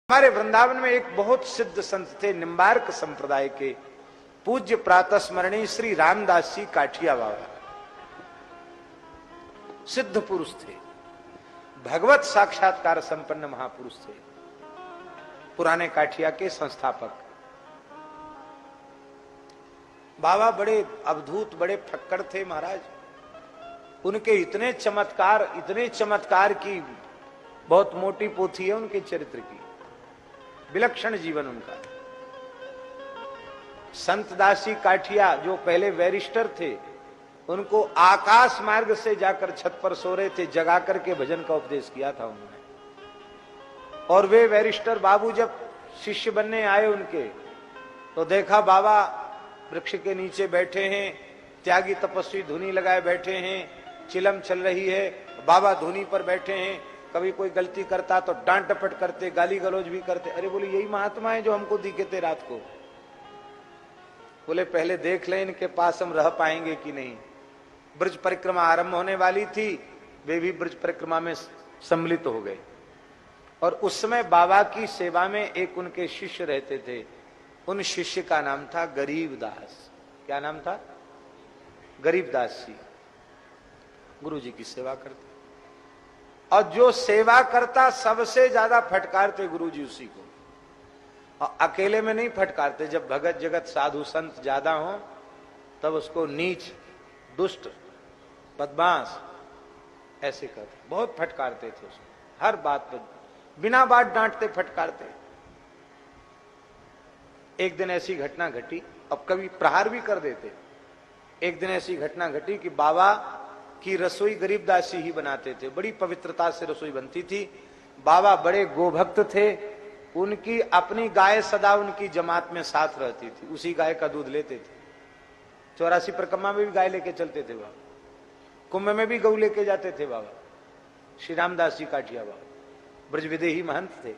हमारे वृंदावन में एक बहुत सिद्ध संत थे, निम्बार्क संप्रदाय के पूज्य प्रातः स्मरणीय श्री रामदास जी काठिया बाबा। सिद्ध पुरुष थे, भगवत साक्षात्कार संपन्न महापुरुष थे, पुराने काठिया के संस्थापक। बाबा बड़े अवधूत, बड़े फक्कड़ थे महाराज। उनके इतने चमत्कार की बहुत मोटी पोथी है उनके चरित्र की। विलक्षण जीवन उनका। संत दासी काठिया जो पहले बैरिस्टर थे, उनको आकाश मार्ग से जाकर छत पर सो रहे थे, जगा करके भजन का उपदेश किया था उन्होंने। और वे बैरिस्टर बाबू जब शिष्य बनने आए उनके, तो देखा बाबा वृक्ष के नीचे बैठे हैं, त्यागी तपस्वी धुनी लगाए बैठे हैं, चिलम चल रही है, बाबा धुनी पर बैठे हैं। कभी कोई गलती करता तो डांट डपट करते, गाली गलौज भी करते। अरे बोले यही महात्मा है जो हमको दिखे थे रात को। बोले पहले देख लें इनके पास हम रह पाएंगे कि नहीं। ब्रज परिक्रमा आरंभ होने वाली थी, वे भी ब्रज परिक्रमा में सम्मिलित हो गए। और उस समय बाबा की सेवा में एक उनके शिष्य रहते थे। उन शिष्य का नाम था गरीबदास। क्या नाम था? गरीबदास जी। गुरु जी की सेवा करते, और जो सेवा करता सबसे ज्यादा फटकारते गुरु जी उसी को। और अकेले में नहीं फटकारते, जब भगत जगत साधु संत ज्यादा हो तब उसको नीच, दुष्ट, बदमाश ऐसे करते। बहुत फटकारते थे उसको, हर बात पर बिना बात डांटते फटकारते। एक दिन ऐसी घटना घटी, अब कभी प्रहार भी कर देते। एक दिन ऐसी घटना घटी कि बाबा की रसोई गरीबदास ही बनाते थे, बड़ी पवित्रता से रसोई बनती थी। बाबा बड़े गोभक्त थे, उनकी अपनी गाय सदा उनकी जमात में साथ रहती थी, उसी गाय का दूध लेते थे। 84 परिक्रमा में भी गाय लेके चलते थे बाबा, कुंभ में भी गऊ लेके जाते थे बाबा। श्री रामदास जी काठिया बाबा ब्रज विदेही महंत थे।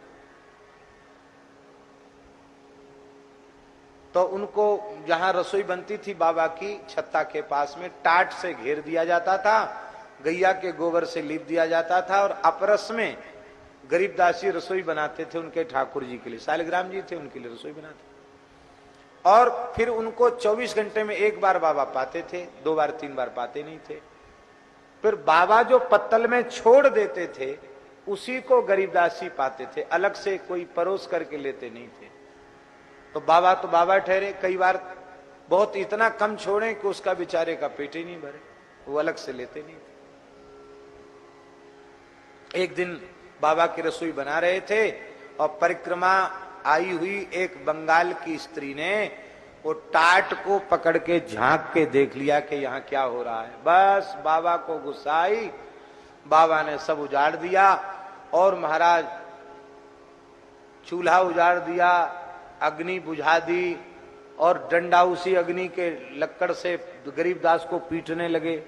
तो उनको जहां रसोई बनती थी बाबा की छत्ता के पास में, टाट से घेर दिया जाता था, गैया के गोबर से लीप दिया जाता था, और अपरस में गरीबदासी रसोई बनाते थे उनके ठाकुर जी के लिए। सालिग्राम जी थे, उनके लिए रसोई बनाते। और फिर उनको 24 घंटे में एक बार बाबा पाते थे, 2 बार 3 बार पाते नहीं थे। फिर बाबा जो पत्तल में छोड़ देते थे उसी को गरीबदासी पाते थे, अलग से कोई परोस करके लेते नहीं थे। तो बाबा ठहरे। कई बार बहुत इतना कम छोड़े कि उसका बेचारे का पेट ही नहीं भरे, वो अलग से लेते नहीं थे। एक दिन बाबा की रसोई बना रहे थे और परिक्रमा आई हुई एक बंगाल की स्त्री ने वो टाट को पकड़ के झांक के देख लिया कि यहाँ क्या हो रहा है। बस बाबा को गुस्सा आई, बाबा ने सब उजाड़ दिया, और महाराज चूल्हा उजाड़ दिया, अग्नि बुझा दी, और डंडा उसी अग्नि के लक्कड़ से गरीबदास को पीटने लगे।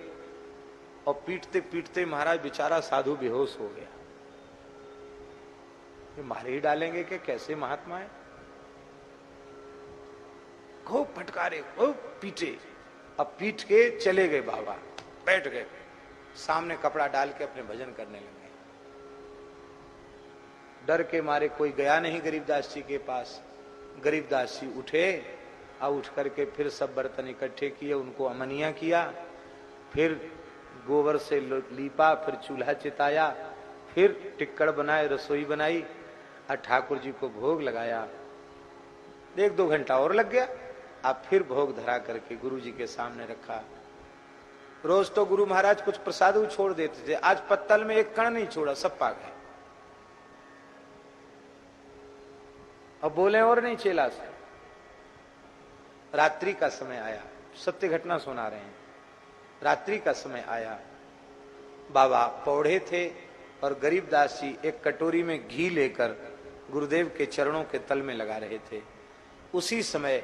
और पीटते पीटते महाराज बेचारा साधु बेहोश हो गया। ये मारे ही डालेंगे कि कैसे महात्मा है। खूब फटकारे, खूब पीटे। अब पीट के चले गए बाबा, बैठ गए सामने, कपड़ा डाल के अपने भजन करने लगे। डर के मारे कोई गया नहीं गरीबदास जी के पास। गरीबदास जी उठे, और उठ करके फिर सब बर्तन इकट्ठे किए, उनको अमनिया किया, फिर गोबर से लीपा, फिर चूल्हा चिताया, फिर टिक्कड़ बनाए, रसोई बनाई, और ठाकुर जी को भोग लगाया। 1-2 घंटा और लग गया। अब फिर भोग धरा करके गुरु जी के सामने रखा। रोज तो गुरु महाराज कुछ प्रसाद छोड़ देते थे, आज पत्तल में एक कण नहीं छोड़ा, सब पा गए। अब बोले और नहीं चेला से। रात्रि का समय आया, सत्य घटना सुना रहे हैं। रात्रि का समय आया, बाबा पौढ़े थे, और गरीबदास जी एक कटोरी में घी लेकर गुरुदेव के चरणों के तल में लगा रहे थे। उसी समय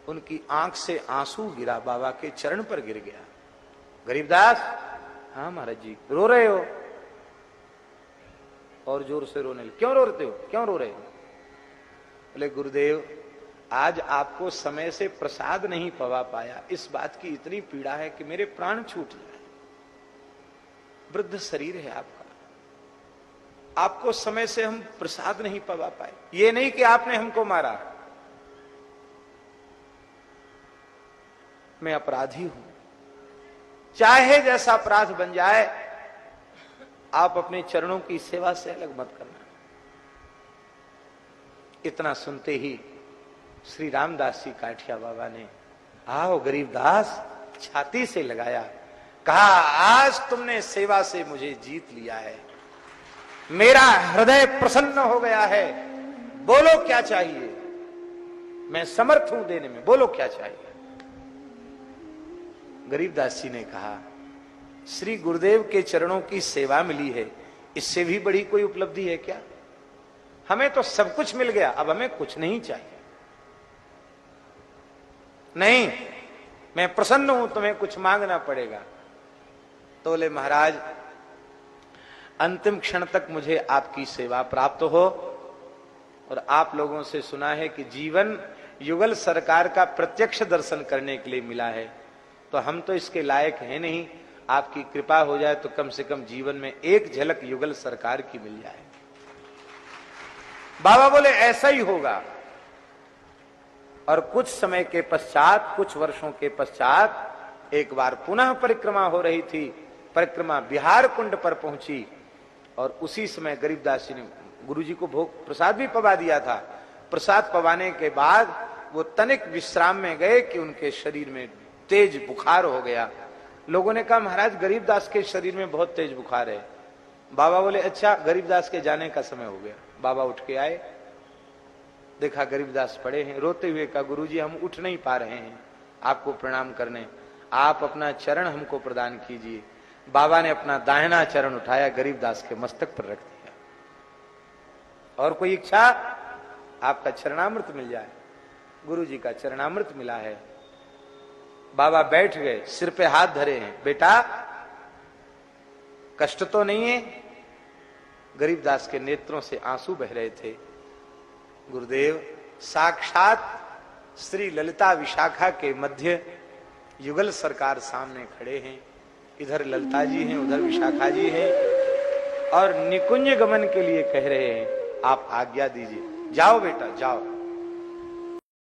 उनकी आंख से आंसू गिरा, बाबा के चरण पर गिर गया। गरीबदास, हाँ महाराज जी, रो रहे हो? और जोर से रोने लगे। क्यों रोते हो, क्यों रो रहे हो? बोले गुरुदेव, आज आपको समय से प्रसाद नहीं पवा पाया, इस बात की इतनी पीड़ा है कि मेरे प्राण छूट जाए। वृद्ध शरीर है आपका, आपको समय से हम प्रसाद नहीं पवा पाए। ये नहीं कि आपने हमको मारा, मैं अपराधी हूं, चाहे जैसा अपराध बन जाए, आप अपने चरणों की सेवा से अलग मत करना। इतना सुनते ही श्री रामदास जी काठिया बाबा ने आओ गरीबदास छाती से लगाया, कहा आज तुमने सेवा से मुझे जीत लिया है, मेरा हृदय प्रसन्न हो गया है, बोलो क्या चाहिए, मैं समर्थ हूं देने में, बोलो क्या चाहिए। गरीबदास जी ने कहा श्री गुरुदेव के चरणों की सेवा मिली है, इससे भी बड़ी कोई उपलब्धि है क्या? हमें तो सब कुछ मिल गया, अब हमें कुछ नहीं चाहिए। नहीं, मैं प्रसन्न हूं, तुम्हें कुछ मांगना पड़ेगा। तो बोले महाराज अंतिम क्षण तक मुझे आपकी सेवा प्राप्त हो, और आप लोगों से सुना है कि जीवन युगल सरकार का प्रत्यक्ष दर्शन करने के लिए मिला है, तो हम तो इसके लायक हैं नहीं, आपकी कृपा हो जाए तो कम से कम जीवन में एक झलक युगल सरकार की मिल जाए। बाबा बोले ऐसा ही होगा। और कुछ समय के पश्चात, कुछ वर्षों के पश्चात एक बार पुनः परिक्रमा हो रही थी, परिक्रमा बिहार कुंड पर पहुंची, और उसी समय गरीबदास जी ने गुरुजी को भोग प्रसाद भी पवा दिया था। प्रसाद पवाने के बाद वो तनिक विश्राम में गए कि उनके शरीर में तेज बुखार हो गया। लोगों ने कहा महाराज गरीबदास के शरीर में बहुत तेज बुखार है। बाबा बोले अच्छा गरीबदास के जाने का समय हो गया। बाबा उठ के आए, देखा गरीबदास पड़े हैं, रोते हुए कहा गुरुजी हम उठ नहीं पा रहे हैं आपको प्रणाम करने, आप अपना चरण हमको प्रदान कीजिए। बाबा ने अपना दाहिना चरण उठाया, गरीबदास के मस्तक पर रख दिया। और कोई इच्छा? आपका चरणामृत मिल जाए। गुरुजी का चरणामृत मिला है। बाबा बैठ गए, सिर पे हाथ धरे हैं, बेटा कष्ट तो नहीं है? गरीबदास के नेत्रों से आंसू बह रहे थे। गुरुदेव साक्षात श्री ललिता विशाखा के मध्य युगल सरकार सामने खड़े हैं, इधर ललिता जी हैं, उधर विशाखा जी हैं, और निकुंज गमन के लिए कह रहे हैं आप आज्ञा दीजिए। जाओ बेटा जाओ।